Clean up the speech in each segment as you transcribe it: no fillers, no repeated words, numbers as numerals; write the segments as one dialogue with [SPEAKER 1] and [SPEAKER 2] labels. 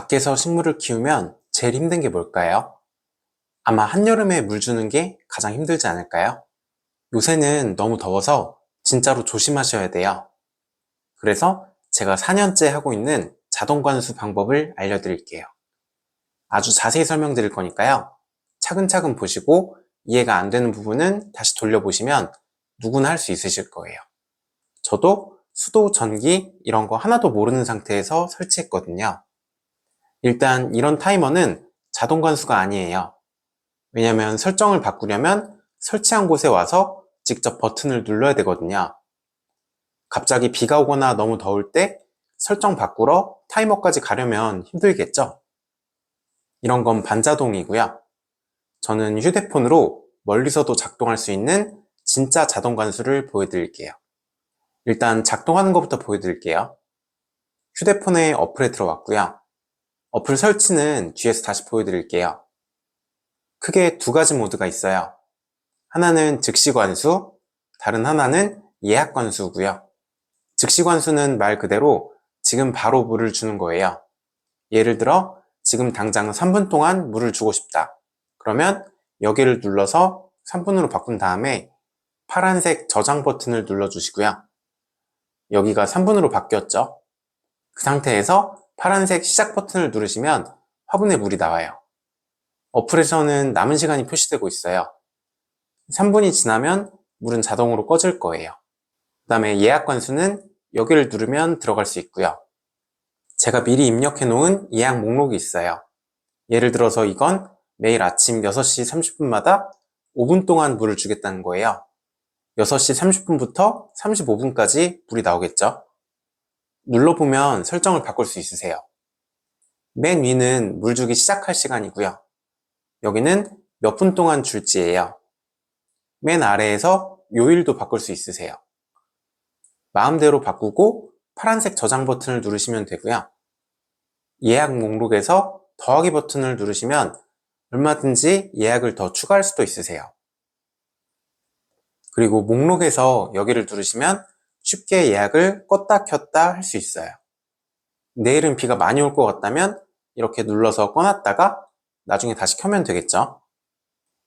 [SPEAKER 1] 밖에서 식물을 키우면 제일 힘든 게 뭘까요? 아마 한여름에 물 주는 게 가장 힘들지 않을까요? 요새는 너무 더워서 진짜로 조심하셔야 돼요. 그래서 제가 4년째 하고 있는 자동 관수 방법을 알려드릴게요. 아주 자세히 설명드릴 거니까요. 차근차근 보시고 이해가 안 되는 부분은 다시 돌려보시면 누구나 할 수 있으실 거예요. 저도 수도, 전기 이런 거 하나도 모르는 상태에서 설치했거든요. 일단 이런 타이머는 자동 관수가 아니에요. 왜냐면 설정을 바꾸려면 설치한 곳에 와서 직접 버튼을 눌러야 되거든요. 갑자기 비가 오거나 너무 더울 때 설정 바꾸러 타이머까지 가려면 힘들겠죠? 이런 건 반자동이고요. 저는 휴대폰으로 멀리서도 작동할 수 있는 진짜 자동 관수를 보여드릴게요. 일단 작동하는 것부터 보여드릴게요. 휴대폰의 어플에 들어왔고요. 어플 설치는 뒤에서 다시 보여드릴게요. 크게 두 가지 모드가 있어요. 하나는 즉시 관수, 다른 하나는 예약 관수고요. 즉시 관수는 말 그대로 지금 바로 물을 주는 거예요. 예를 들어 지금 당장 3분 동안 물을 주고 싶다. 그러면 여기를 눌러서 3분으로 바꾼 다음에 파란색 저장 버튼을 눌러주시고요. 여기가 3분으로 바뀌었죠? 그 상태에서 파란색 시작 버튼을 누르시면 화분에 물이 나와요. 어플에서는 남은 시간이 표시되고 있어요. 3분이 지나면 물은 자동으로 꺼질 거예요. 그 다음에 예약 관수는 여기를 누르면 들어갈 수 있고요. 제가 미리 입력해 놓은 예약 목록이 있어요. 예를 들어서 이건 매일 아침 6시 30분마다 5분 동안 물을 주겠다는 거예요. 6시 30분부터 35분까지 물이 나오겠죠? 눌러보면 설정을 바꿀 수 있으세요. 맨 위는 물 주기 시작할 시간이고요. 여기는 몇 분 동안 줄지예요. 맨 아래에서 요일도 바꿀 수 있으세요. 마음대로 바꾸고 파란색 저장 버튼을 누르시면 되고요. 예약 목록에서 더하기 버튼을 누르시면 얼마든지 예약을 더 추가할 수도 있으세요. 그리고 목록에서 여기를 누르시면 쉽게 예약을 껐다 켰다 할 수 있어요. 내일은 비가 많이 올 것 같다면 이렇게 눌러서 꺼놨다가 나중에 다시 켜면 되겠죠.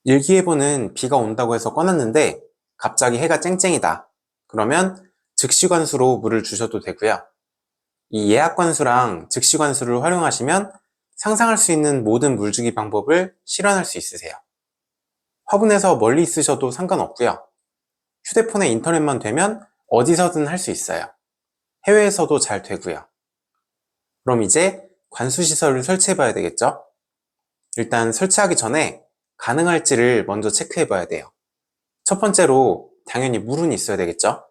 [SPEAKER 1] 일기예보는 비가 온다고 해서 꺼놨는데 갑자기 해가 쨍쨍이다. 그러면 즉시 관수로 물을 주셔도 되고요. 이 예약 관수랑 즉시 관수를 활용하시면 상상할 수 있는 모든 물주기 방법을 실현할 수 있으세요. 화분에서 멀리 있으셔도 상관없고요. 휴대폰에 인터넷만 되면 어디서든 할 수 있어요. 해외에서도 잘 되고요. 그럼 이제 관수시설을 설치해 봐야 되겠죠? 일단 설치하기 전에 가능할지를 먼저 체크해 봐야 돼요. 첫 번째로 당연히 물은 있어야 되겠죠?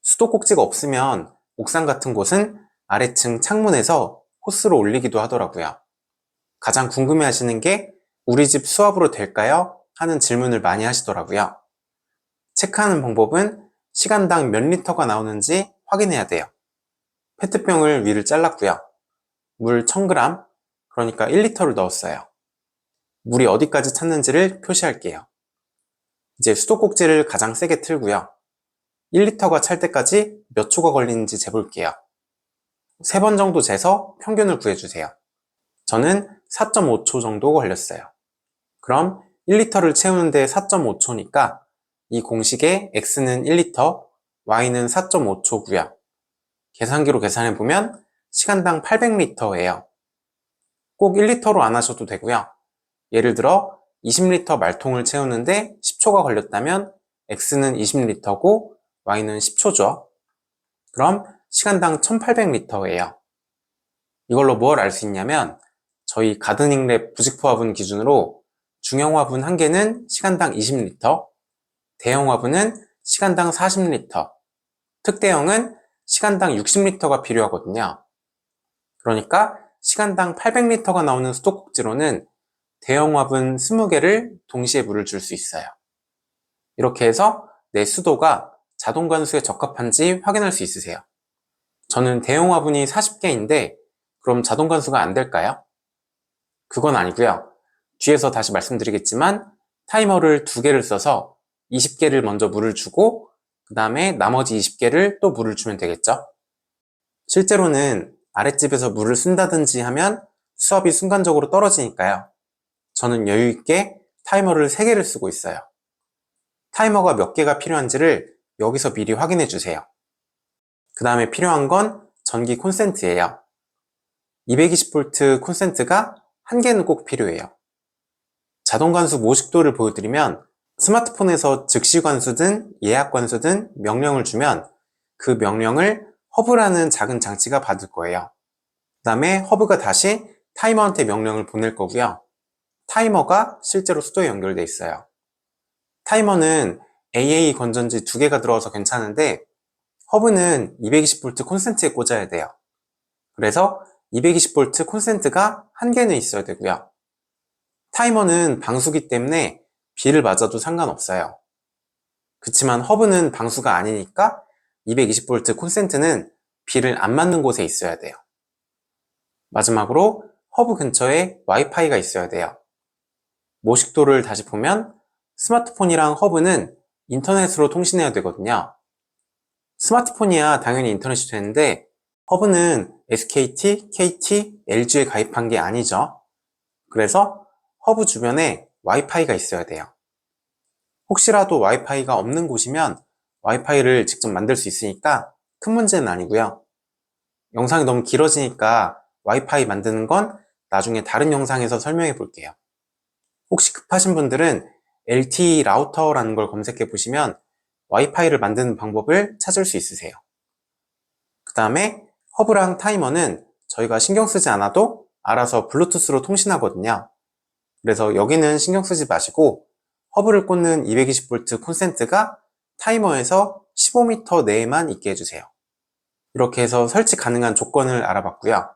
[SPEAKER 1] 수도꼭지가 없으면 옥상 같은 곳은 아래층 창문에서 호스로 올리기도 하더라고요. 가장 궁금해 하시는 게 우리 집 수압으로 될까요? 하는 질문을 많이 하시더라고요. 체크하는 방법은 시간당 몇 리터가 나오는지 확인해야 돼요. 페트병을 위를 잘랐고요. 물 1000g, 그러니까 1리터를 넣었어요. 물이 어디까지 찼는지를 표시할게요. 이제 수도꼭지를 가장 세게 틀고요. 1리터가 찰 때까지 몇 초가 걸리는지 재볼게요. 3번 정도 재서 평균을 구해주세요. 저는 4.5초 정도 걸렸어요. 그럼 1리터를 채우는데 4.5초니까 이 공식의 x는 1리터, y는 4.5초고요. 계산기로 계산해보면 시간당 800리터예요. 꼭 1리터로 안 하셔도 되고요. 예를 들어 20리터 말통을 채우는데 10초가 걸렸다면 x는 20리터고 y는 10초죠. 그럼 시간당 1800리터예요. 이걸로 뭘 알 수 있냐면 저희 가드닝랩 부직포 화분 기준으로 중형 화분 1개는 시간당 20리터, 대형 화분은 시간당 40리터, 특대형은 시간당 60리터가 필요하거든요. 그러니까 시간당 800리터가 나오는 수도꼭지로는 대형 화분 20개를 동시에 물을 줄 수 있어요. 이렇게 해서 내 수도가 자동 관수에 적합한지 확인할 수 있으세요. 저는 대형 화분이 40개인데 그럼 자동 관수가 안 될까요? 그건 아니고요. 뒤에서 다시 말씀드리겠지만 타이머를 2개를 써서 20개를 먼저 물을 주고 그 다음에 나머지 20개를 또 물을 주면 되겠죠? 실제로는 아랫집에서 물을 쓴다든지 하면 수압이 순간적으로 떨어지니까요. 저는 여유있게 타이머를 3개를 쓰고 있어요. 타이머가 몇 개가 필요한지를 여기서 미리 확인해 주세요. 그 다음에 필요한 건 전기 콘센트예요. 220V 콘센트가 1개는 꼭 필요해요. 자동 관수 모식도를 보여드리면 스마트폰에서 즉시 관수든 예약 관수든 명령을 주면 그 명령을 허브라는 작은 장치가 받을 거예요. 그 다음에 허브가 다시 타이머한테 명령을 보낼 거고요. 타이머가 실제로 수도에 연결되어 있어요. 타이머는 AA 건전지 2개가 들어가서 괜찮은데 허브는 220V 콘센트에 꽂아야 돼요. 그래서 220V 콘센트가 1개는 있어야 되고요. 타이머는 방수기 때문에 비를 맞아도 상관없어요. 그치만 허브는 방수가 아니니까 220V 콘센트는 비를 안 맞는 곳에 있어야 돼요. 마지막으로 허브 근처에 와이파이가 있어야 돼요. 모식도를 다시 보면 스마트폰이랑 허브는 인터넷으로 통신해야 되거든요. 스마트폰이야 당연히 인터넷이 되는데 허브는 SKT, KT, LG에 가입한 게 아니죠. 그래서 허브 주변에 와이파이가 있어야 돼요. 혹시라도 와이파이가 없는 곳이면 와이파이를 직접 만들 수 있으니까 큰 문제는 아니고요. 영상이 너무 길어지니까 와이파이 만드는 건 나중에 다른 영상에서 설명해 볼게요. 혹시 급하신 분들은 LTE 라우터라는 걸 검색해 보시면 와이파이를 만드는 방법을 찾을 수 있으세요. 그 다음에 허브랑 타이머는 저희가 신경 쓰지 않아도 알아서 블루투스로 통신하거든요. 그래서 여기는 신경 쓰지 마시고 허브를 꽂는 220V 콘센트가 타이머에서 15m 내에만 있게 해주세요. 이렇게 해서 설치 가능한 조건을 알아봤고요.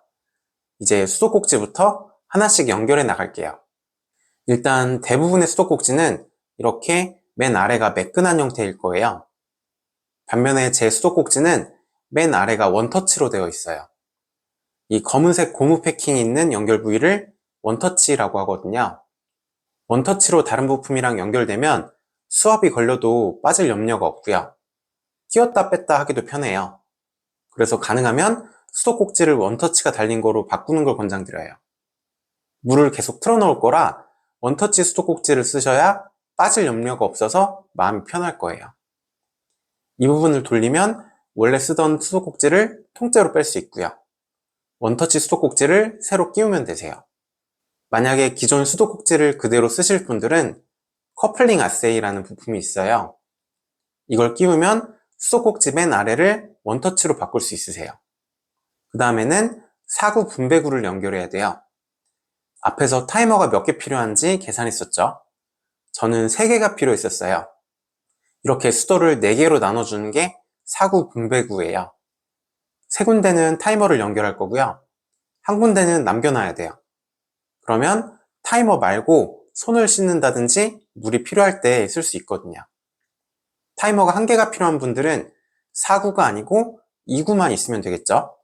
[SPEAKER 1] 이제 수도꼭지부터 하나씩 연결해 나갈게요. 일단 대부분의 수도꼭지는 이렇게 맨 아래가 매끈한 형태일 거예요. 반면에 제 수도꼭지는 맨 아래가 원터치로 되어 있어요. 이 검은색 고무 패킹이 있는 연결 부위를 원터치라고 하거든요. 원터치로 다른 부품이랑 연결되면 수압이 걸려도 빠질 염려가 없고요. 끼웠다 뺐다 하기도 편해요. 그래서 가능하면 수도꼭지를 원터치가 달린 거로 바꾸는 걸 권장드려요. 물을 계속 틀어놓을 거라 원터치 수도꼭지를 쓰셔야 빠질 염려가 없어서 마음이 편할 거예요. 이 부분을 돌리면 원래 쓰던 수도꼭지를 통째로 뺄 수 있고요. 원터치 수도꼭지를 새로 끼우면 되세요. 만약에 기존 수도꼭지를 그대로 쓰실 분들은 커플링 아세이라는 부품이 있어요. 이걸 끼우면 수도꼭지 맨 아래를 원터치로 바꿀 수 있으세요. 그 다음에는 사구 분배구를 연결해야 돼요. 앞에서 타이머가 몇 개 필요한지 계산했었죠. 저는 3개가 필요했었어요. 이렇게 수도를 4개로 나눠주는 게 사구 분배구예요. 3군데는 타이머를 연결할 거고요. 한 군데는 남겨놔야 돼요. 그러면 타이머 말고 손을 씻는다든지 물이 필요할 때 쓸 수 있거든요. 타이머가 1개가 필요한 분들은 4구가 아니고 2구만 있으면 되겠죠.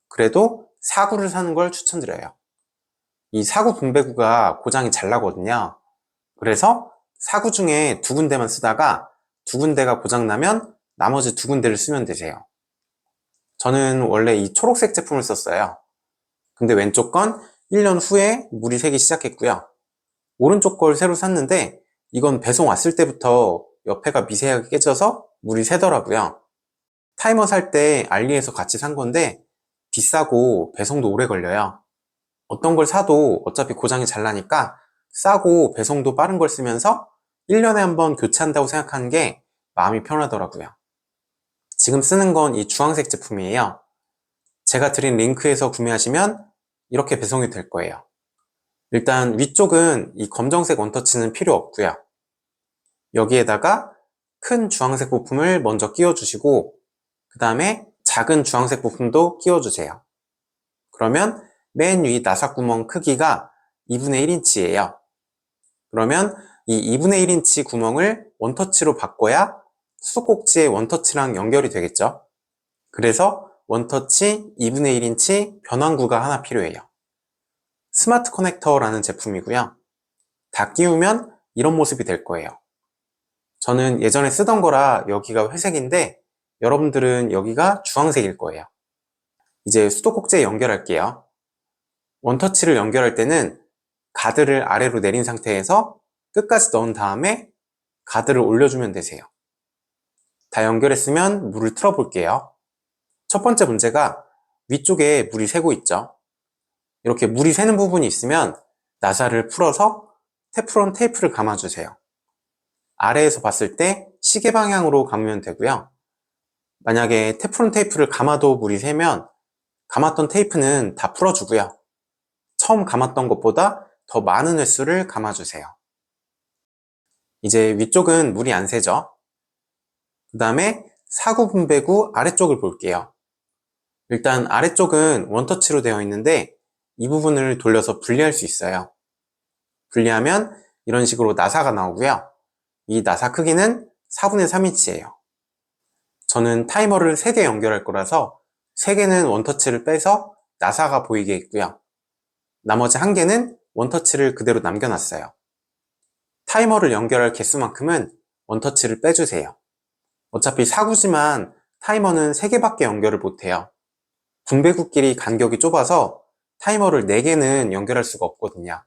[SPEAKER 1] 그래도 4구를 사는 걸 추천드려요. 이 4구 분배구가 고장이 잘 나거든요. 그래서 4구 중에 2군데만 쓰다가 2군데가 고장나면 나머지 2군데를 쓰면 되세요. 저는 원래 이 초록색 제품을 썼어요. 근데 왼쪽 건 1년 후에 물이 새기 시작했고요. 오른쪽 걸 새로 샀는데 이건 배송 왔을 때부터 옆에가 미세하게 깨져서 물이 새더라고요. 타이머 살 때 알리에서 같이 산 건데 비싸고 배송도 오래 걸려요. 어떤 걸 사도 어차피 고장이 잘 나니까 싸고 배송도 빠른 걸 쓰면서 1년에 한 번 교체한다고 생각하는 게 마음이 편하더라고요. 지금 쓰는 건 이 주황색 제품이에요. 제가 드린 링크에서 구매하시면 이렇게 배송이 될 거예요. 일단 위쪽은 이 검정색 원터치는 필요 없고요. 여기에다가 큰 주황색 부품을 먼저 끼워주시고 그 다음에 작은 주황색 부품도 끼워주세요. 그러면 맨 위 나사구멍 크기가 2분의 1인치예요. 그러면 이 2분의 1인치 구멍을 원터치로 바꿔야 수도꼭지의 원터치랑 연결이 되겠죠. 그래서 원터치 2분의 1인치 변환구가 하나 필요해요. 스마트 커넥터라는 제품이고요. 다 끼우면 이런 모습이 될 거예요. 저는 예전에 쓰던 거라 여기가 회색인데 여러분들은 여기가 주황색일 거예요. 이제 수도꼭지에 연결할게요. 원터치를 연결할 때는 가드를 아래로 내린 상태에서 끝까지 넣은 다음에 가드를 올려주면 되세요. 다 연결했으면 물을 틀어 볼게요. 첫 번째 문제가 위쪽에 물이 새고 있죠. 이렇게 물이 새는 부분이 있으면 나사를 풀어서 테프론 테이프를 감아주세요. 아래에서 봤을 때 시계 방향으로 감으면 되고요. 만약에 테프론 테이프를 감아도 물이 새면 감았던 테이프는 다 풀어주고요. 처음 감았던 것보다 더 많은 횟수를 감아주세요. 이제 위쪽은 물이 안 새죠. 그 다음에 사구 분배구 아래쪽을 볼게요. 일단 아래쪽은 원터치로 되어 있는데 이 부분을 돌려서 분리할 수 있어요. 분리하면 이런 식으로 나사가 나오고요. 이 나사 크기는 4분의 3인치예요. 저는 타이머를 3개 연결할 거라서 3개는 원터치를 빼서 나사가 보이게 했고요. 나머지 1개는 원터치를 그대로 남겨놨어요. 타이머를 연결할 개수만큼은 원터치를 빼주세요. 어차피 사구지만 타이머는 3개밖에 연결을 못해요. 분배구끼리 간격이 좁아서 타이머를 4개는 연결할 수가 없거든요.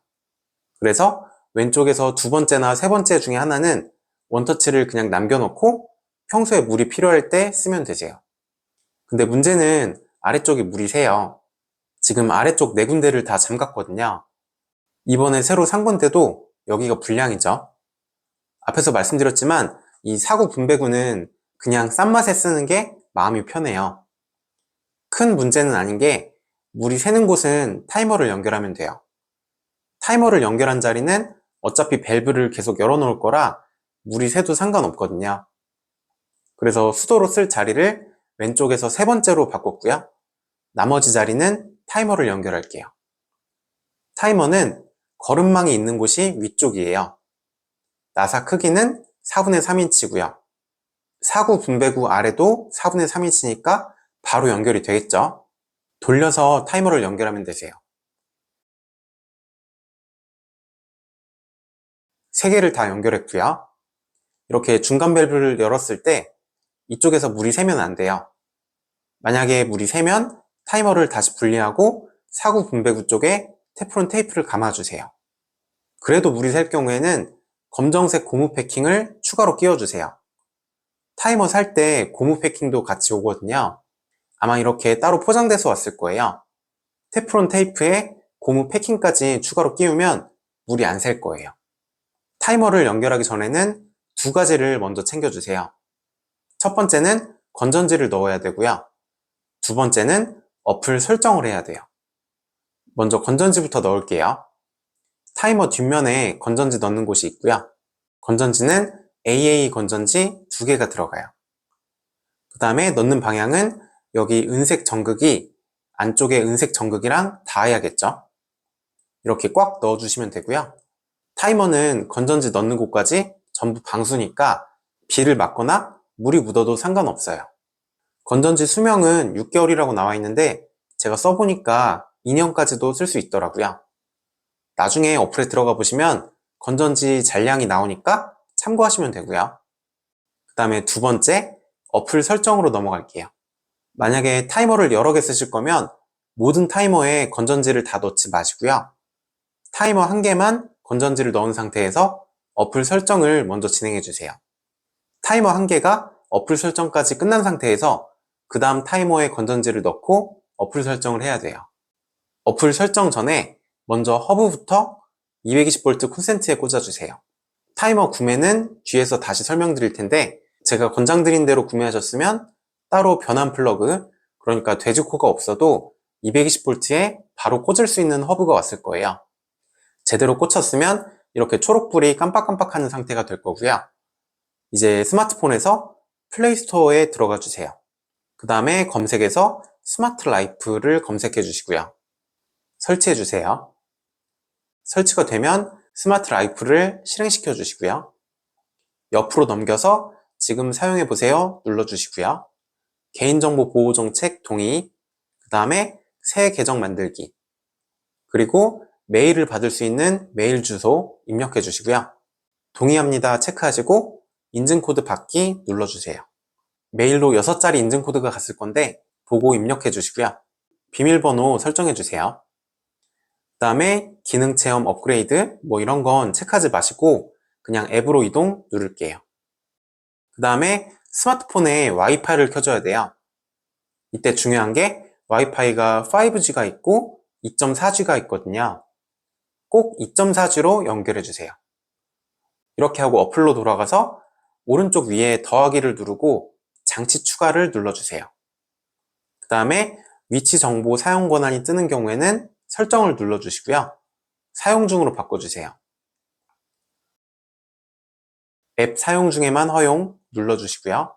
[SPEAKER 1] 그래서 왼쪽에서 두 번째나 세 번째 중에 하나는 원터치를 그냥 남겨놓고 평소에 물이 필요할 때 쓰면 되세요. 근데 문제는 아래쪽에 물이 새요. 지금 아래쪽 4군데를 다 잠갔거든요. 이번에 새로 산 건데도 여기가 불량이죠. 앞에서 말씀드렸지만 이 사구 분배구는 그냥 싼 맛에 쓰는 게 마음이 편해요. 큰 문제는 아닌 게 물이 새는 곳은 타이머를 연결하면 돼요. 타이머를 연결한 자리는 어차피 밸브를 계속 열어놓을 거라 물이 새도 상관없거든요. 그래서 수도로 쓸 자리를 왼쪽에서 세 번째로 바꿨고요. 나머지 자리는 타이머를 연결할게요. 타이머는 거름망이 있는 곳이 위쪽이에요. 나사 크기는 4분의 3인치고요. 사구 분배구 아래도 4분의 3인치니까 바로 연결이 되겠죠. 돌려서 타이머를 연결하면 되세요. 3개를 다 연결했고요. 이렇게 중간 밸브를 열었을 때 이쪽에서 물이 새면 안 돼요. 만약에 물이 새면 타이머를 다시 분리하고 사구 분배구 쪽에 테프론 테이프를 감아주세요. 그래도 물이 셀 경우에는 검정색 고무 패킹을 추가로 끼워주세요. 타이머 살 때 고무 패킹도 같이 오거든요. 아마 이렇게 따로 포장돼서 왔을 거예요. 테프론 테이프에 고무 패킹까지 추가로 끼우면 물이 안 셀 거예요. 타이머를 연결하기 전에는 2가지를 먼저 챙겨주세요. 첫 번째는 건전지를 넣어야 되고요. 두 번째는 어플 설정을 해야 돼요. 먼저 건전지부터 넣을게요. 타이머 뒷면에 건전지 넣는 곳이 있고요. 건전지는 AA 건전지 2개가 들어가요. 그 다음에 넣는 방향은 여기 은색 전극이 안쪽에 은색 전극이랑 닿아야겠죠. 이렇게 꽉 넣어주시면 되고요. 타이머는 건전지 넣는 곳까지 전부 방수니까 비를 맞거나 물이 묻어도 상관없어요. 건전지 수명은 6개월이라고 나와 있는데 제가 써보니까 2년까지도 쓸 수 있더라고요. 나중에 어플에 들어가 보시면 건전지 잔량이 나오니까 참고하시면 되고요. 그 다음에 두 번째, 어플 설정으로 넘어갈게요. 만약에 타이머를 여러 개 쓰실 거면 모든 타이머에 건전지를 다 넣지 마시고요. 타이머 1개만 건전지를 넣은 상태에서 어플 설정을 먼저 진행해 주세요. 타이머 1개가 어플 설정까지 끝난 상태에서 그 다음 타이머에 건전지를 넣고 어플 설정을 해야 돼요. 어플 설정 전에 먼저 허브부터 220V 콘센트에 꽂아주세요. 타이머 구매는 뒤에서 다시 설명드릴 텐데 제가 권장드린 대로 구매하셨으면 따로 변환 플러그, 그러니까 돼지코가 없어도 220V에 바로 꽂을 수 있는 허브가 왔을 거예요. 제대로 꽂혔으면 이렇게 초록불이 깜빡깜빡하는 상태가 될 거고요. 이제 스마트폰에서 플레이스토어에 들어가 주세요. 그 다음에 검색에서 스마트 라이프를 검색해 주시고요. 설치해 주세요. 설치가 되면 스마트 라이프를 실행시켜 주시고요. 옆으로 넘겨서 지금 사용해 보세요 눌러 주시고요. 개인정보 보호 정책 동의, 그 다음에 새 계정 만들기, 그리고 메일을 받을 수 있는 메일 주소 입력해 주시고요. 동의합니다 체크하시고 인증코드 받기 눌러주세요. 메일로 6자리 인증코드가 갔을 건데 보고 입력해 주시고요. 비밀번호 설정해 주세요. 다음에 기능 체험 업그레이드 뭐 이런 건 체크하지 마시고 그냥 앱으로 이동 누를게요. 그 다음에 스마트폰에 와이파이를 켜줘야 돼요. 이때 중요한 게 와이파이가 5G가 있고 2.4G가 있거든요. 꼭 2.4G로 연결해 주세요. 이렇게 하고 어플로 돌아가서 오른쪽 위에 더하기를 누르고 장치 추가를 눌러주세요. 그 다음에 위치 정보 사용 권한이 뜨는 경우에는 설정을 눌러주시고요. 사용 중으로 바꿔주세요. 앱 사용 중에만 허용 눌러주시고요.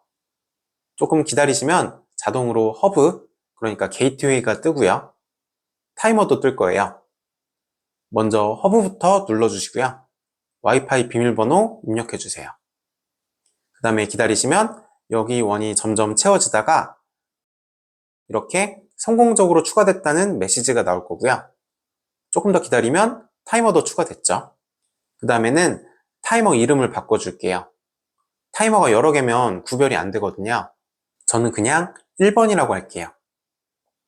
[SPEAKER 1] 조금 기다리시면 자동으로 허브, 그러니까 게이트웨이가 뜨고요. 타이머도 뜰 거예요. 먼저 허브부터 눌러주시고요. 와이파이 비밀번호 입력해주세요. 그 다음에 기다리시면 여기 원이 점점 채워지다가 이렇게 성공적으로 추가됐다는 메시지가 나올 거고요. 조금 더 기다리면 타이머도 추가됐죠. 그 다음에는 타이머 이름을 바꿔줄게요. 타이머가 여러 개면 구별이 안 되거든요. 저는 그냥 1번이라고 할게요.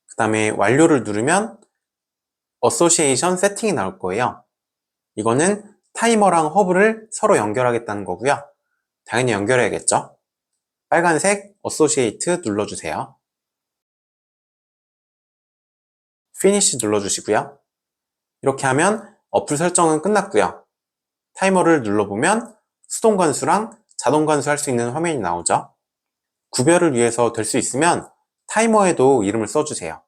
[SPEAKER 1] 그 다음에 완료를 누르면 어소시에이션 세팅이 나올 거예요. 이거는 타이머랑 허브를 서로 연결하겠다는 거고요. 당연히 연결해야겠죠. 빨간색 어소시에이트 눌러주세요. 피니시 눌러주시고요. 이렇게 하면 어플 설정은 끝났고요. 타이머를 눌러보면 수동 관수랑 자동 관수 할 수 있는 화면이 나오죠. 구별을 위해서 될 수 있으면 타이머에도 이름을 써주세요.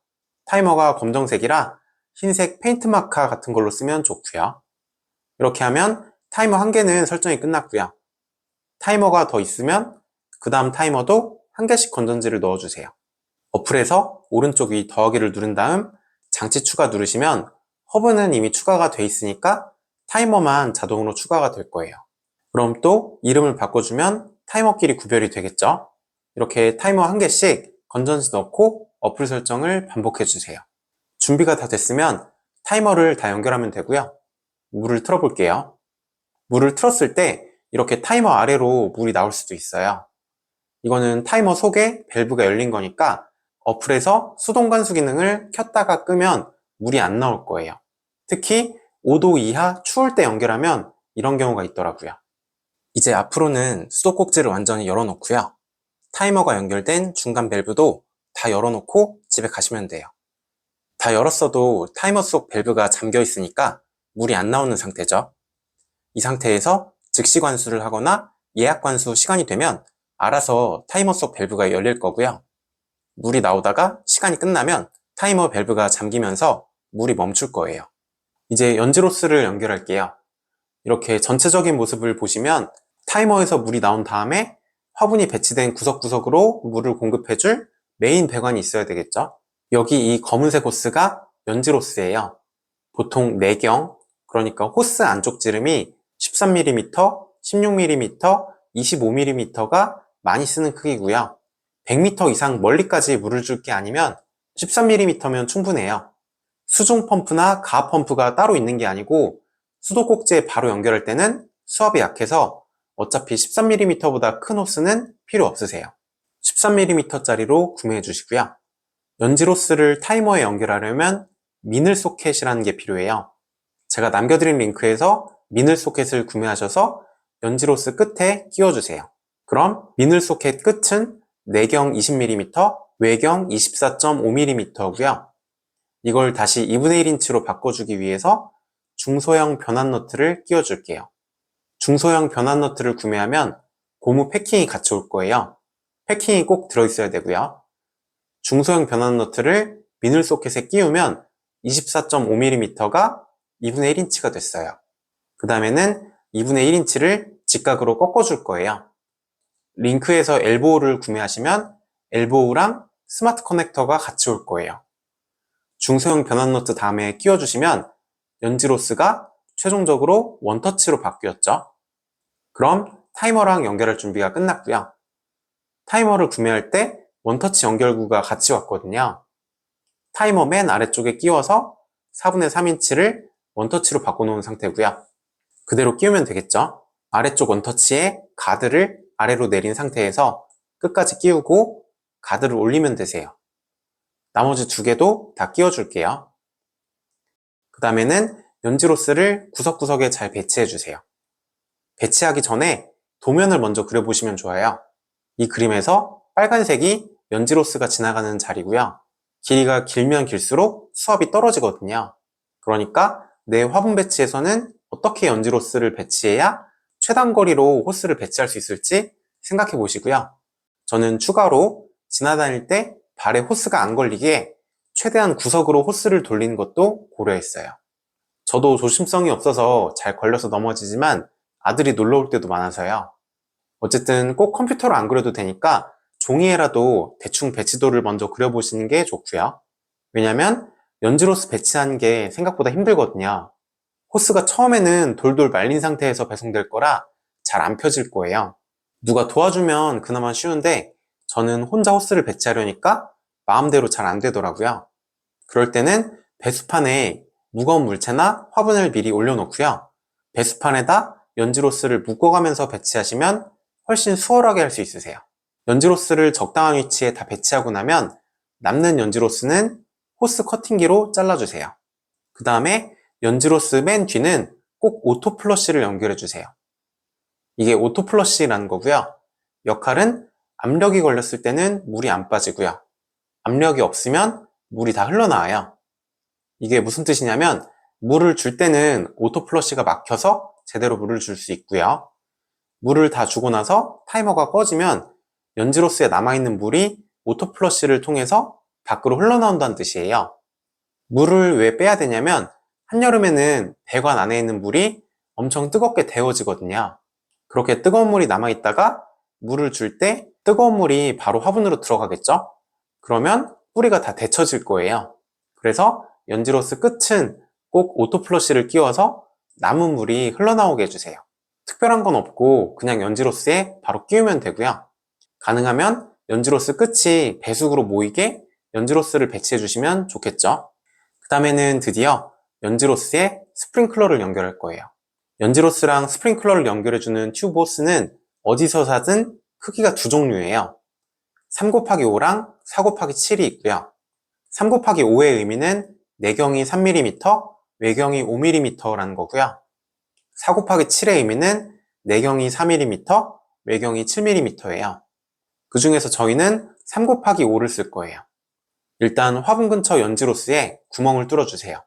[SPEAKER 1] 타이머가 검정색이라 흰색 페인트 마카 같은 걸로 쓰면 좋고요. 이렇게 하면 타이머 한 개는 설정이 끝났고요. 타이머가 더 있으면 그 다음 타이머도 한 개씩 건전지를 넣어주세요. 어플에서 오른쪽 위 더하기를 누른 다음 장치 추가 누르시면 허브는 이미 추가가 돼 있으니까 타이머만 자동으로 추가가 될 거예요. 그럼 또 이름을 바꿔주면 타이머끼리 구별이 되겠죠? 이렇게 타이머 한 개씩 건전지 넣고 어플 설정을 반복해주세요. 준비가 다 됐으면 타이머를 다 연결하면 되고요. 물을 틀어볼게요. 물을 틀었을 때 이렇게 타이머 아래로 물이 나올 수도 있어요. 이거는 타이머 속에 밸브가 열린 거니까 어플에서 수동 관수 기능을 켰다가 끄면 물이 안 나올 거예요. 특히 5도 이하 추울 때 연결하면 이런 경우가 있더라고요. 이제 앞으로는 수도꼭지를 완전히 열어놓고요. 타이머가 연결된 중간 밸브도 다 열어놓고 집에 가시면 돼요. 다 열었어도 타이머 속 밸브가 잠겨 있으니까 물이 안 나오는 상태죠. 이 상태에서 즉시 관수를 하거나 예약 관수 시간이 되면 알아서 타이머 속 밸브가 열릴 거고요. 물이 나오다가 시간이 끝나면 타이머 밸브가 잠기면서 물이 멈출 거예요. 이제 연지로스를 연결할게요. 이렇게 전체적인 모습을 보시면 타이머에서 물이 나온 다음에 화분이 배치된 구석구석으로 물을 공급해줄 메인 배관이 있어야 되겠죠. 여기 이 검은색 호스가 연지로스예요. 보통 내경, 그러니까 호스 안쪽 지름이 13mm, 16mm, 25mm가 많이 쓰는 크기고요. 100m 이상 멀리까지 물을 줄 게 아니면 13mm면 충분해요. 수중 펌프나 가압 펌프가 따로 있는 게 아니고 수도꼭지에 바로 연결할 때는 수압이 약해서 어차피 13mm보다 큰 호스는 필요 없으세요. 13mm짜리로 구매해 주시고요. 연지로스를 타이머에 연결하려면 미늘 소켓이라는 게 필요해요. 제가 남겨드린 링크에서 미늘 소켓을 구매하셔서 연지로스 끝에 끼워주세요. 그럼 미늘 소켓 끝은 내경 20mm, 외경 24.5mm고요. 이걸 다시 2분의 1인치로 바꿔주기 위해서 중소형 변환 너트를 끼워줄게요. 중소형 변환 너트를 구매하면 고무 패킹이 같이 올 거예요. 패킹이 꼭 들어있어야 되고요. 중소형 변환 너트를 비늘 소켓에 끼우면 24.5mm가 2분의 1인치가 됐어요. 그 다음에는 2분의 1인치를 직각으로 꺾어줄 거예요. 링크에서 엘보우를 구매하시면 엘보우랑 스마트 커넥터가 같이 올 거예요. 중소형 변환 너트 다음에 끼워주시면 연지로스가 최종적으로 원터치로 바뀌었죠. 그럼 타이머랑 연결할 준비가 끝났고요. 타이머를 구매할 때 원터치 연결구가 같이 왔거든요. 타이머 맨 아래쪽에 끼워서 4분의 3인치를 원터치로 바꿔놓은 상태고요. 그대로 끼우면 되겠죠. 아래쪽 원터치에 가드를 아래로 내린 상태에서 끝까지 끼우고 가드를 올리면 되세요. 나머지 두 개도 다 끼워줄게요. 그 다음에는 연지로스를 구석구석에 잘 배치해 주세요. 배치하기 전에 도면을 먼저 그려보시면 좋아요. 이 그림에서 빨간색이 연지로스가 지나가는 자리고요. 길이가 길면 길수록 수압이 떨어지거든요. 그러니까 내 화분 배치에서는 어떻게 연지로스를 배치해야 최단 거리로 호스를 배치할 수 있을지 생각해 보시고요. 저는 추가로 지나다닐 때 발에 호스가 안 걸리게 최대한 구석으로 호스를 돌리는 것도 고려했어요. 저도 조심성이 없어서 잘 걸려서 넘어지지만 아들이 놀러 올 때도 많아서요. 어쨌든 꼭 컴퓨터로 안 그려도 되니까 종이에라도 대충 배치도를 먼저 그려보시는 게 좋고요. 왜냐면 연지로스 배치하는 게 생각보다 힘들거든요. 호스가 처음에는 돌돌 말린 상태에서 배송될 거라 잘 안 펴질 거예요. 누가 도와주면 그나마 쉬운데 저는 혼자 호스를 배치하려니까 마음대로 잘 안 되더라고요. 그럴 때는 배수판에 무거운 물체나 화분을 미리 올려놓고요. 배수판에다 연지로스를 묶어가면서 배치하시면 훨씬 수월하게 할 수 있으세요. 연지로스를 적당한 위치에 다 배치하고 나면 남는 연지로스는 호스 커팅기로 잘라주세요. 그 다음에 연지로스 맨 뒤는 꼭 오토 플러시를 연결해 주세요. 이게 오토 플러시라는 거고요. 역할은 압력이 걸렸을 때는 물이 안 빠지고요. 압력이 없으면 물이 다 흘러나와요. 이게 무슨 뜻이냐면 물을 줄 때는 오토 플러시가 막혀서 제대로 물을 줄 수 있고요. 물을 다 주고 나서 타이머가 꺼지면 연지로스에 남아있는 물이 오토 플러시를 통해서 밖으로 흘러나온다는 뜻이에요. 물을 왜 빼야 되냐면 한여름에는 배관 안에 있는 물이 엄청 뜨겁게 데워지거든요. 그렇게 뜨거운 물이 남아있다가 물을 줄 때 뜨거운 물이 바로 화분으로 들어가겠죠? 그러면 뿌리가 다 데쳐질 거예요. 그래서 연지로스 끝은 꼭 오토 플러시를 끼워서 남은 물이 흘러나오게 해주세요. 특별한 건 없고 그냥 연지로스에 바로 끼우면 되고요. 가능하면 연지로스 끝이 배수구로 모이게 연지로스를 배치해 주시면 좋겠죠. 그 다음에는 드디어 연지로스에 스프링클러를 연결할 거예요. 연지로스랑 스프링클러를 연결해주는 튜브 호스는 어디서 사든 크기가 두 종류예요. 3/5랑 4/7이 있고요. 3/5의 의미는 내경이 3mm, 외경이 5mm라는 거고요. 4/7의 의미는 내경이 4mm, 외경이 7mm예요. 그 중에서 저희는 3/5를 쓸 거예요. 일단 화분 근처 연지로스에 구멍을 뚫어주세요.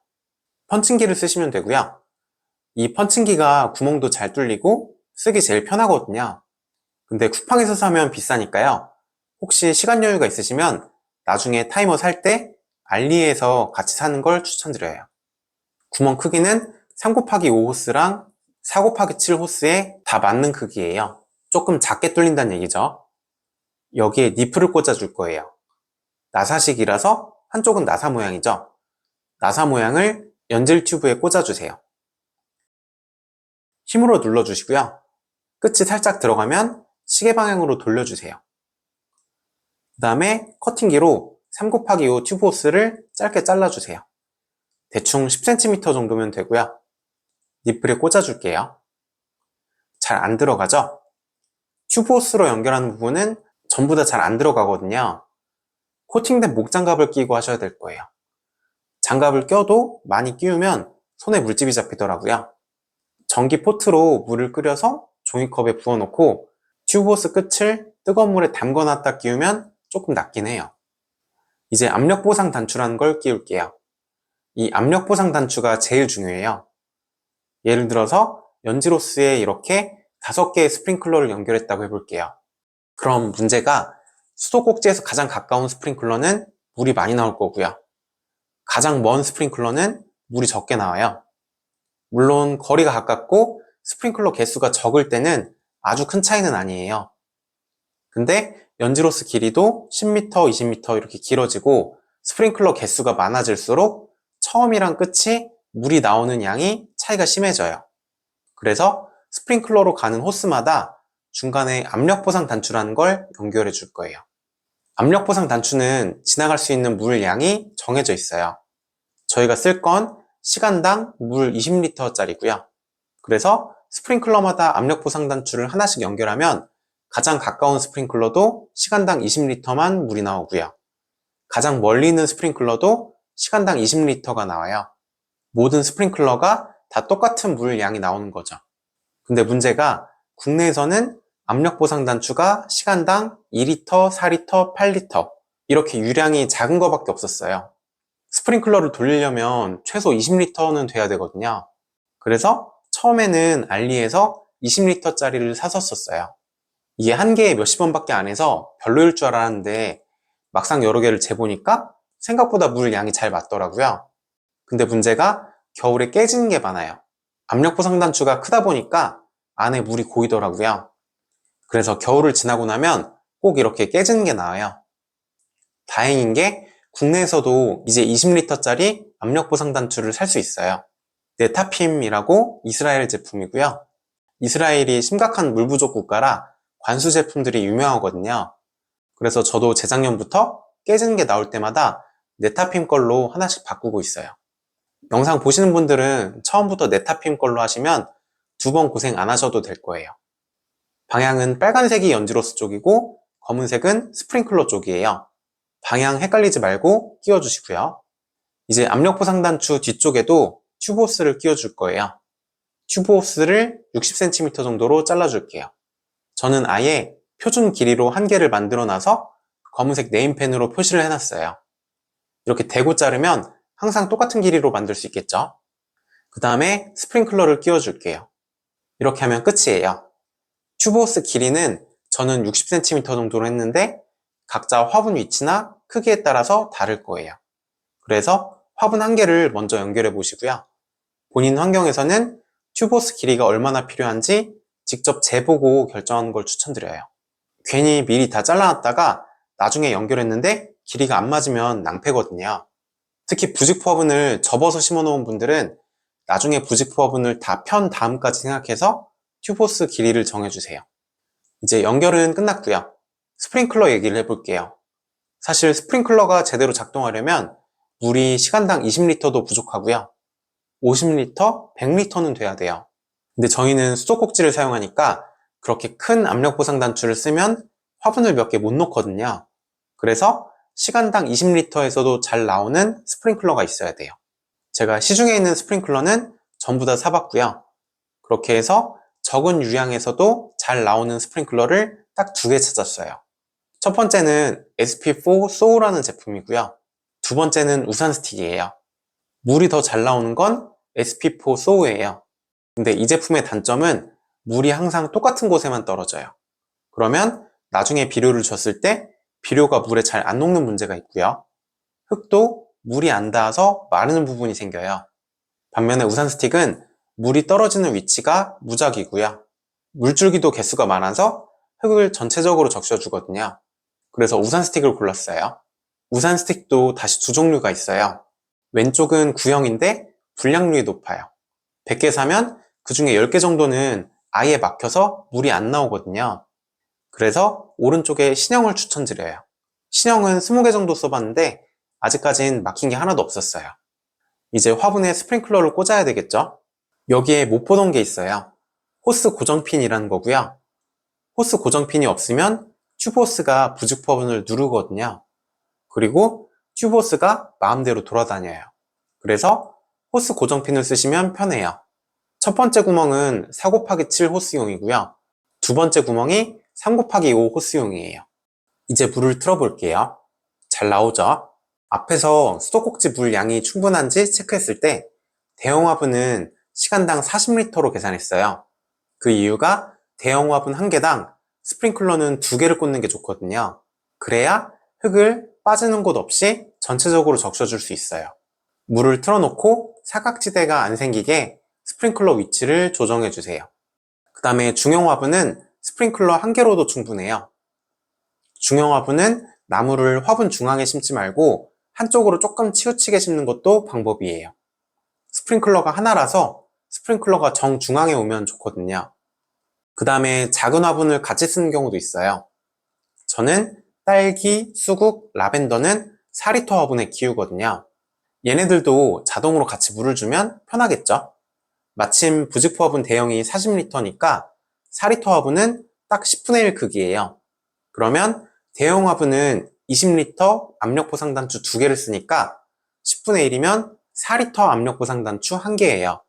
[SPEAKER 1] 펀칭기를 쓰시면 되고요. 이 펀칭기가 구멍도 잘 뚫리고 쓰기 제일 편하거든요. 근데 쿠팡에서 사면 비싸니까요. 혹시 시간 여유가 있으시면 나중에 타이머 살 때 알리에서 같이 사는 걸 추천드려요. 구멍 크기는 3/5 호스랑 4/7 호스에 다 맞는 크기예요. 조금 작게 뚫린다는 얘기죠. 여기에 니프를 꽂아줄 거예요. 나사식이라서 한쪽은 나사 모양이죠. 나사 모양을 연질 튜브에 꽂아주세요. 힘으로 눌러주시고요. 끝이 살짝 들어가면 시계 방향으로 돌려주세요. 그 다음에 커팅기로 3/5 튜브 호스를 짧게 잘라주세요. 대충 10cm 정도면 되고요. 니플에 꽂아줄게요. 잘 안 들어가죠? 튜브 호스로 연결하는 부분은 전부 다 잘 안 들어가거든요. 코팅된 목장갑을 끼고 하셔야 될 거예요. 장갑을 껴도 많이 끼우면 손에 물집이 잡히더라고요. 전기 포트로 물을 끓여서 종이컵에 부어놓고 튜브 호스 끝을 뜨거운 물에 담궈놨다 끼우면 조금 낫긴 해요. 이제 압력 보상 단추라는 걸 끼울게요. 이 압력 보상 단추가 제일 중요해요. 예를 들어서 연지로스에 이렇게 5개의 스프링클러를 연결했다고 해볼게요. 그럼 문제가 수도꼭지에서 가장 가까운 스프링클러는 물이 많이 나올 거고요. 가장 먼 스프링클러는 물이 적게 나와요. 물론 거리가 가깝고 스프링클러 개수가 적을 때는 아주 큰 차이는 아니에요. 근데 연지로스 길이도 10m, 20m 이렇게 길어지고 스프링클러 개수가 많아질수록 처음이랑 끝이 물이 나오는 양이 차이가 심해져요. 그래서 스프링클러로 가는 호스마다 중간에 압력 보상 단추라는 걸 연결해 줄 거예요. 압력 보상 단추는 지나갈 수 있는 물 양이 정해져 있어요. 저희가 쓸 건 시간당 물 20L짜리고요. 그래서 스프링클러마다 압력 보상 단추를 하나씩 연결하면 가장 가까운 스프링클러도 시간당 20L만 물이 나오고요. 가장 멀리 있는 스프링클러도 시간당 20L가 나와요. 모든 스프링클러가 다 똑같은 물 양이 나오는 거죠. 근데 문제가 국내에서는 압력 보상 단추가 시간당 2리터, 4리터, 8리터 이렇게 유량이 작은 거밖에 없었어요. 스프링클러를 돌리려면 최소 20리터는 돼야 되거든요. 그래서 처음에는 알리에서 20리터짜리를 샀었어요. 이게 한 개에 몇십 원밖에 안 해서 별로일 줄 알았는데 막상 여러 개를 재보니까 생각보다 물 양이 잘 맞더라고요. 근데 문제가 겨울에 깨지는 게 많아요. 압력 보상 단추가 크다 보니까 안에 물이 고이더라고요. 그래서 겨울을 지나고 나면 꼭 이렇게 깨지는 게 나아요. 다행인 게 국내에서도 이제 20리터짜리 압력 보상 단추를 살 수 있어요. 네타핌이라고 이스라엘 제품이고요. 이스라엘이 심각한 물 부족 국가라 관수 제품들이 유명하거든요. 그래서 저도 재작년부터 깨지는 게 나올 때마다 네타핌 걸로 하나씩 바꾸고 있어요. 영상 보시는 분들은 처음부터 네타핌 걸로 하시면 2번 고생 안 하셔도 될 거예요. 방향은 빨간색이 연지로스 쪽이고 검은색은 스프링클러 쪽이에요. 방향 헷갈리지 말고 끼워주시고요. 이제 압력 보상 단추 뒤쪽에도 튜브 호스를 끼워줄 거예요. 튜브 호스를 60cm 정도로 잘라줄게요. 저는 아예 표준 길이로 한 개를 만들어 놔서 검은색 네임펜으로 표시를 해놨어요. 이렇게 대고 자르면 항상 똑같은 길이로 만들 수 있겠죠? 그 다음에 스프링클러를 끼워줄게요. 이렇게 하면 끝이에요. 튜브 호스 길이는 저는 60cm 정도로 했는데 각자 화분 위치나 크기에 따라서 다를 거예요. 그래서 화분 한 개를 먼저 연결해 보시고요. 본인 환경에서는 튜브 호스 길이가 얼마나 필요한지 직접 재보고 결정하는 걸 추천드려요. 괜히 미리 다 잘라놨다가 나중에 연결했는데 길이가 안 맞으면 낭패거든요. 특히 부직포 화분을 접어서 심어 놓은 분들은 나중에 부직포 화분을 다 편 다음까지 생각해서 튜브 호스 길이를 정해주세요. 이제 연결은 끝났고요. 스프링클러 얘기를 해볼게요. 사실 스프링클러가 제대로 작동하려면 물이 시간당 20리터도 부족하고요. 50리터, 100리터는 돼야 돼요. 근데 저희는 수도꼭지를 사용하니까 그렇게 큰 압력 보상 단추를 쓰면 화분을 몇 개 못 놓거든요. 그래서 시간당 20리터에서도 잘 나오는 스프링클러가 있어야 돼요. 제가 시중에 있는 스프링클러는 전부 다 사봤고요. 그렇게 해서 적은 유량에서도 잘 나오는 스프링클러를 딱 2개 찾았어요. 첫 번째는 SP4 소우라는 제품이고요. 두 번째는 우산 스틱이에요. 물이 더 잘 나오는 건 SP4 소우예요. 근데 이 제품의 단점은 물이 항상 똑같은 곳에만 떨어져요. 그러면 나중에 비료를 줬을 때 비료가 물에 잘 안 녹는 문제가 있고요. 흙도 물이 안 닿아서 마르는 부분이 생겨요. 반면에 우산 스틱은 물이 떨어지는 위치가 무작위고요. 물줄기도 개수가 많아서 흙을 전체적으로 적셔주거든요. 그래서 우산 스틱을 골랐어요. 우산 스틱도 다시 2종류가 있어요. 왼쪽은 구형인데 불량률이 높아요. 100개 사면 그 중에 10개 정도는 아예 막혀서 물이 안 나오거든요. 그래서 오른쪽에 신형을 추천드려요. 신형은 20개 정도 써봤는데 아직까진 막힌 게 하나도 없었어요. 이제 화분에 스프링클러를 꽂아야 되겠죠? 여기에 못 보던 게 있어요. 호스 고정핀이라는 거고요. 호스 고정핀이 없으면 튜브 호스가 부직포 화분을 누르거든요. 그리고 튜브 호스가 마음대로 돌아다녀요. 그래서 호스 고정핀을 쓰시면 편해요. 첫 번째 구멍은 4 곱하기 7 호스용이고요. 두 번째 구멍이 3 곱하기 5 호스용이에요. 이제 물을 틀어볼게요. 잘 나오죠? 앞에서 수도꼭지 물 양이 충분한지 체크했을 때 대형 화분은 시간당 40리터로 계산했어요. 그 이유가 대형 화분 한 개당 스프링클러는 2개를 꽂는 게 좋거든요. 그래야 흙을 빠지는 곳 없이 전체적으로 적셔줄 수 있어요. 물을 틀어놓고 사각지대가 안 생기게 스프링클러 위치를 조정해 주세요. 그 다음에 중형 화분은 스프링클러 한 개로도 충분해요. 중형 화분은 나무를 화분 중앙에 심지 말고 한쪽으로 조금 치우치게 심는 것도 방법이에요. 스프링클러가 하나라서 스프링클러가 정중앙에 오면 좋거든요. 그 다음에 작은 화분을 같이 쓰는 경우도 있어요. 저는 딸기, 수국, 라벤더는 4리터 화분에 키우거든요. 얘네들도 자동으로 같이 물을 주면 편하겠죠? 마침 부직포 화분 대형이 40리터니까 4리터 화분은 딱 10분의 1 크기예요. 그러면 대형 화분은 20리터 압력 보상 단추 2개를 쓰니까 10분의 1이면 4리터 압력 보상 단추 1개예요.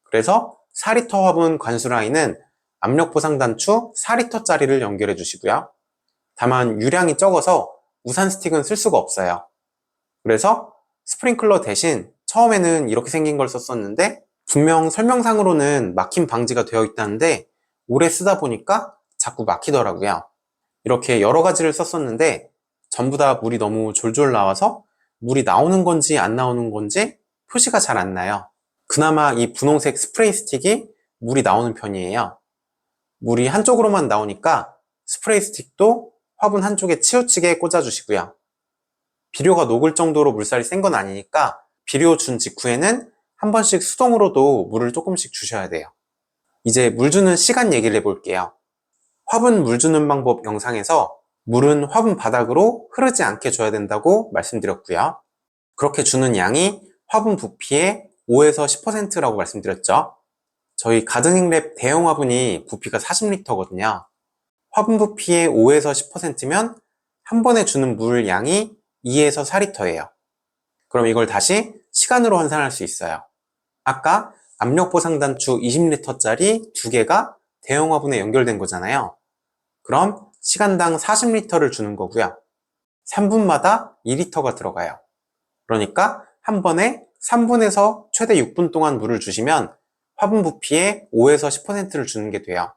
[SPEAKER 1] 그래서 4리터 화분 관수 라인은 압력 보상 단추 4리터짜리를 연결해 주시고요. 다만 유량이 적어서 우산 스틱은 쓸 수가 없어요. 그래서 스프링클러 대신 처음에는 이렇게 생긴 걸 썼었는데 분명 설명상으로는 막힘 방지가 되어 있다는데 오래 쓰다 보니까 자꾸 막히더라고요. 이렇게 여러 가지를 썼었는데 전부 다 물이 너무 졸졸 나와서 물이 나오는 건지 안 나오는 건지 표시가 잘 안 나요. 그나마 이 분홍색 스프레이 스틱이 물이 나오는 편이에요. 물이 한쪽으로만 나오니까 스프레이 스틱도 화분 한쪽에 치우치게 꽂아주시고요. 비료가 녹을 정도로 물살이 센 건 아니니까 비료 준 직후에는 한 번씩 수동으로도 물을 조금씩 주셔야 돼요. 이제 물 주는 시간 얘기를 해볼게요. 화분 물 주는 방법 영상에서 물은 화분 바닥으로 흐르지 않게 줘야 된다고 말씀드렸고요. 그렇게 주는 양이 화분 부피의 5에서 10%라고 말씀드렸죠. 저희 가드닝랩 대형 화분이 부피가 40리터거든요. 화분 부피의 5에서 10%면 한 번에 주는 물 양이 2에서 4리터예요. 그럼 이걸 다시 시간으로 환산할 수 있어요. 아까 압력 보상 단추 20리터짜리 2개가 대형 화분에 연결된 거잖아요. 그럼 시간당 40리터를 주는 거고요. 3분마다 2리터가 들어가요. 그러니까 한 번에 3분에서 최대 6분 동안 물을 주시면 화분 부피의 5에서 10%를 주는 게 돼요.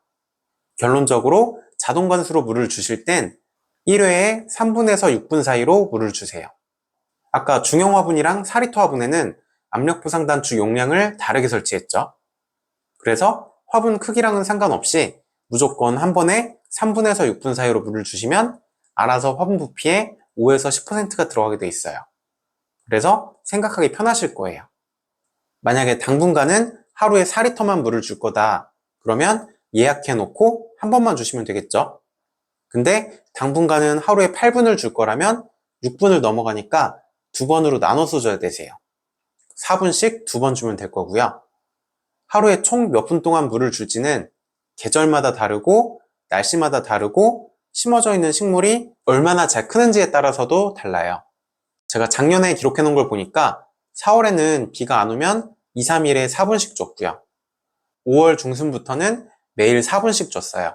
[SPEAKER 1] 결론적으로 자동 관수로 물을 주실 땐 1회에 3분에서 6분 사이로 물을 주세요. 아까 중형 화분이랑 4리터 화분에는 압력 보상 단추 용량을 다르게 설치했죠. 그래서 화분 크기랑은 상관없이 무조건 한 번에 3분에서 6분 사이로 물을 주시면 알아서 화분 부피의 5에서 10%가 들어가게 돼 있어요. 그래서 생각하기 편하실 거예요. 만약에 당분간은 하루에 4리터만 물을 줄 거다. 그러면 예약해 놓고 한 번만 주시면 되겠죠. 근데 당분간은 하루에 8분을 줄 거라면 6분을 넘어가니까 2번으로 나눠서 줘야 되세요. 4분씩 2번 주면 될 거고요. 하루에 총 몇 분 동안 물을 줄지는 계절마다 다르고 날씨마다 다르고 심어져 있는 식물이 얼마나 잘 크는지에 따라서도 달라요. 제가 작년에 기록해 놓은 걸 보니까 4월에는 비가 안 오면 2, 3일에 4분씩 줬고요. 5월 중순부터는 매일 4분씩 줬어요.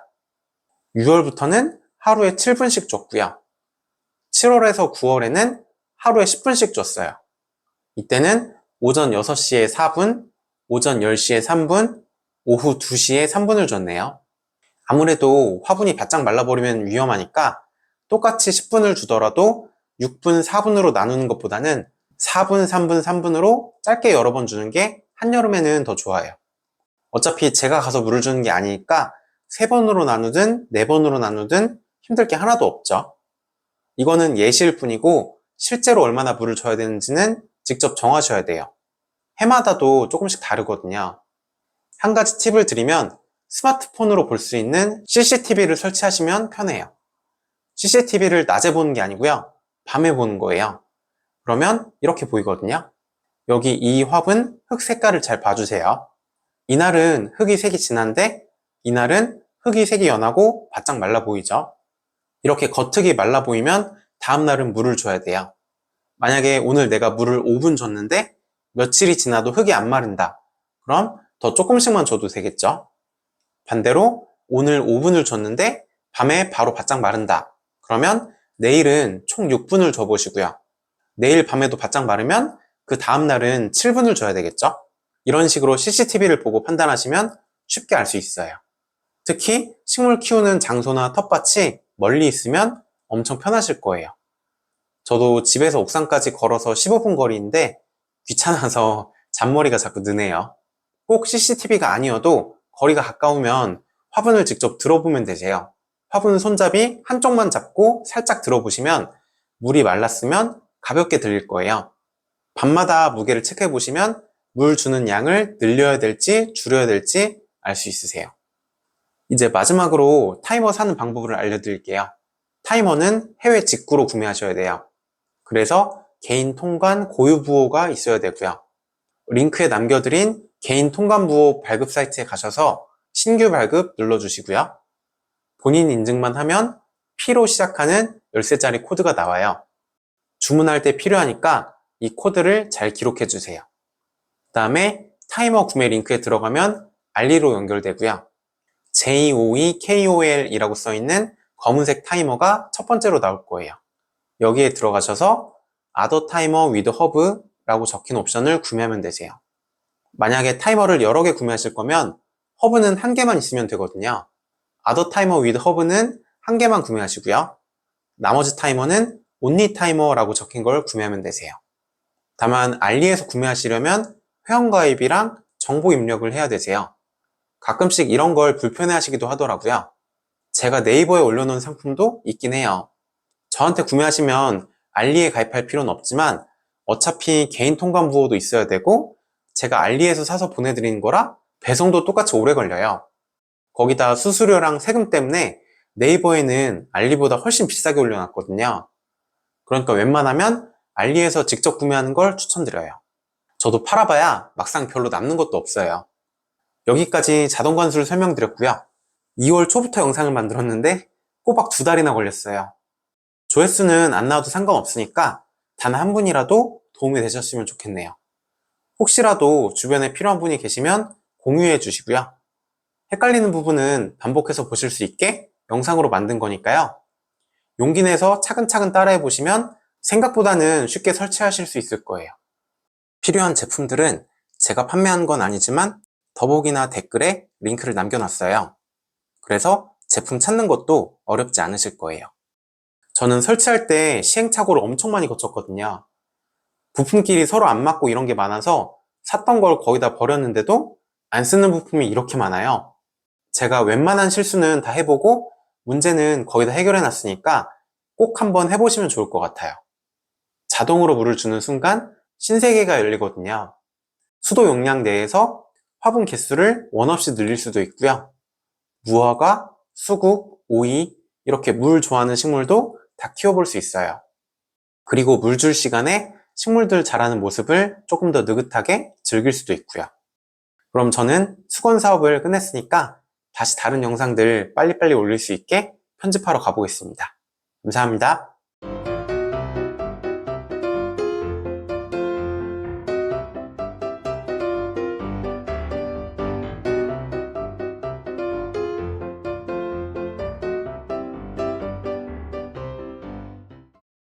[SPEAKER 1] 6월부터는 하루에 7분씩 줬고요. 7월에서 9월에는 하루에 10분씩 줬어요. 이때는 오전 6시에 4분, 오전 10시에 3분, 오후 2시에 3분을 줬네요. 아무래도 화분이 바짝 말라버리면 위험하니까 똑같이 10분을 주더라도 6분, 4분으로 나누는 것보다는 4분, 3분, 3분으로 짧게 여러 번 주는 게 한여름에는 더 좋아요. 어차피 제가 가서 물을 주는 게 아니니까 3번으로 나누든 4번으로 나누든 힘들 게 하나도 없죠. 이거는 예시일 뿐이고 실제로 얼마나 물을 줘야 되는지는 직접 정하셔야 돼요. 해마다도 조금씩 다르거든요. 한 가지 팁을 드리면 스마트폰으로 볼 수 있는 CCTV를 설치하시면 편해요. CCTV를 낮에 보는 게 아니고요. 밤에 보는 거예요. 그러면 이렇게 보이거든요. 여기 이 화분 흙 색깔을 잘 봐주세요. 이날은 흙이 색이 진한데 이날은 흙이 색이 연하고 바짝 말라 보이죠. 이렇게 겉흙이 말라 보이면 다음날은 물을 줘야 돼요. 만약에 오늘 내가 물을 5분 줬는데 며칠이 지나도 흙이 안 마른다. 그럼 더 조금씩만 줘도 되겠죠. 반대로 오늘 5분을 줬는데 밤에 바로 바짝 마른다. 그러면 내일은 총 6분을 줘보시고요. 내일 밤에도 바짝 마르면 그 다음날은 7분을 줘야 되겠죠. 이런 식으로 CCTV를 보고 판단하시면 쉽게 알 수 있어요. 특히 식물 키우는 장소나 텃밭이 멀리 있으면 엄청 편하실 거예요. 저도 집에서 옥상까지 걸어서 15분 거리인데 귀찮아서 잔머리가 자꾸 느네요. 꼭 CCTV가 아니어도 거리가 가까우면 화분을 직접 들어보면 되세요. 화분 손잡이 한쪽만 잡고 살짝 들어보시면 물이 말랐으면 가볍게 들릴 거예요. 밤마다 무게를 체크해 보시면 물 주는 양을 늘려야 될지 줄여야 될지 알 수 있으세요. 이제 마지막으로 타이머 사는 방법을 알려드릴게요. 타이머는 해외 직구로 구매하셔야 돼요. 그래서 개인 통관 고유 부호가 있어야 되고요. 링크에 남겨드린 개인 통관 부호 발급 사이트에 가셔서 신규 발급 눌러주시고요. 본인 인증만 하면 P로 시작하는 13자리 코드가 나와요. 주문할 때 필요하니까 이 코드를 잘 기록해 주세요. 그 다음에 타이머 구매 링크에 들어가면 알리로 연결되고요. JOEKOL이라고 써있는 검은색 타이머가 첫 번째로 나올 거예요. 여기에 들어가셔서 Other Timer with Hub 라고 적힌 옵션을 구매하면 되세요. 만약에 타이머를 여러 개 구매하실 거면 허브는 한 개만 있으면 되거든요. Other Timer with Hub는 한 개만 구매하시고요. 나머지 타이머는 Only Timer라고 적힌 걸 구매하면 되세요. 다만 알리에서 구매하시려면 회원가입이랑 정보 입력을 해야 되세요. 가끔씩 이런 걸 불편해 하시기도 하더라고요. 제가 네이버에 올려놓은 상품도 있긴 해요. 저한테 구매하시면 알리에 가입할 필요는 없지만 어차피 개인 통관 부호도 있어야 되고 제가 알리에서 사서 보내드리는 거라 배송도 똑같이 오래 걸려요. 거기다 수수료랑 세금 때문에 네이버에는 알리보다 훨씬 비싸게 올려놨거든요. 그러니까 웬만하면 알리에서 직접 구매하는 걸 추천드려요. 저도 팔아봐야 막상 별로 남는 것도 없어요. 여기까지 자동 관수를 설명드렸고요. 2월 초부터 영상을 만들었는데 꼬박 2달이나 걸렸어요. 조회수는 안 나와도 상관없으니까 단 한 분이라도 도움이 되셨으면 좋겠네요. 혹시라도 주변에 필요한 분이 계시면 공유해 주시고요. 헷갈리는 부분은 반복해서 보실 수 있게 영상으로 만든 거니까요. 용기 내서 차근차근 따라해 보시면 생각보다는 쉽게 설치하실 수 있을 거예요. 필요한 제품들은 제가 판매한 건 아니지만 더보기나 댓글에 링크를 남겨놨어요. 그래서 제품 찾는 것도 어렵지 않으실 거예요. 저는 설치할 때 시행착오를 엄청 많이 거쳤거든요. 부품끼리 서로 안 맞고 이런 게 많아서 샀던 걸 거의 다 버렸는데도 안 쓰는 부품이 이렇게 많아요. 제가 웬만한 실수는 다 해보고 문제는 거의 다 해결해 놨으니까 꼭 한번 해보시면 좋을 것 같아요. 자동으로 물을 주는 순간 신세계가 열리거든요. 수도 용량 내에서 화분 개수를 원 없이 늘릴 수도 있고요. 무화과, 수국, 오이 이렇게 물 좋아하는 식물도 다 키워볼 수 있어요. 그리고 물 줄 시간에 식물들 자라는 모습을 조금 더 느긋하게 즐길 수도 있고요. 그럼 저는 수건 사업을 끝냈으니까 다시 다른 영상들 빨리빨리 올릴 수 있게 편집하러 가보겠습니다. 감사합니다.